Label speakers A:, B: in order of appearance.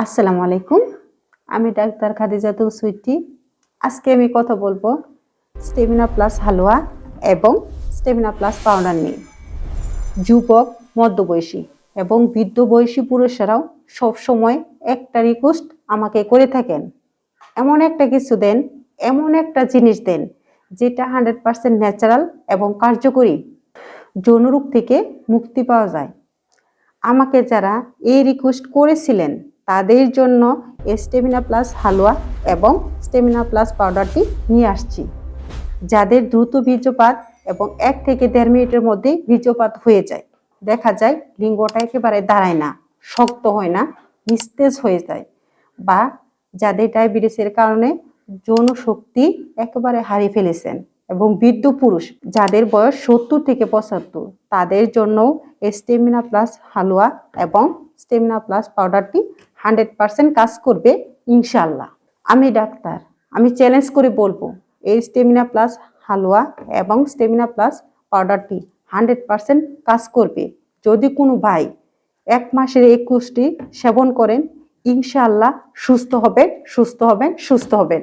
A: আসসালামু আলাইকুম। আমি ডাক্তার খাদিজাতুল সুইটি। আজকে আমি কথা বলবো স্টেমিনা প্লাস হালুয়া এবং স্টেমিনা প্লাস পাউডার নিয়ে। যুবক, মধ্যবয়সী এবং বৃদ্ধ বয়সী পুরুষেরাও সবসময় একটা রিকোয়েস্ট আমাকে করে থাকেন, এমন একটা কিছু দেন, এমন একটা জিনিস দেন যেটা 100% ন্যাচারাল এবং কার্যকরী, যৌনরোগ থেকে মুক্তি পাওয়া যায়। আমাকে যারা এই রিকোয়েস্ট করেছিলেন তাদের জন্য স্টেমিনা প্লাস হালুয়া এবং স্টেমিনা প্লাস পাউডারটি নিয়ে আসছি। যাদের দ্রুত বীর্যপাত এবং 1 থেকে 1.5 মিনিটের মধ্যে বীর্যপাত হয়ে যায়, দেখা যায় লিঙ্গটা একেবারে দাঁড়ায় না, শক্ত হয় না, নিস্তেজ হয়ে যায়, বা যাদের ডায়াবেটিসের কারণে যৌন শক্তি একেবারে হারিয়ে ফেলেছেন, এবং বৃদ্ধ পুরুষ যাদের বয়স 70 থেকে 75, তাদের জন্য স্টেমিনা প্লাস হালুয়া এবং স্টেমিনা প্লাস পাউডারটি 100% কাজ করবে ইনশাআল্লাহ। আমি ডাক্তার, আমি চ্যালেঞ্জ করে বলবো এই স্টেমিনা প্লাস হালুয়া এবং স্টেমিনা প্লাস পাউডারটি 100% কাজ করবে। যদি কোনো ভাই 1 মাসের 21টি সেবন করেন, ইনশাআল্লাহ সুস্থ হবেন, সুস্থ হবেন, সুস্থ হবেন।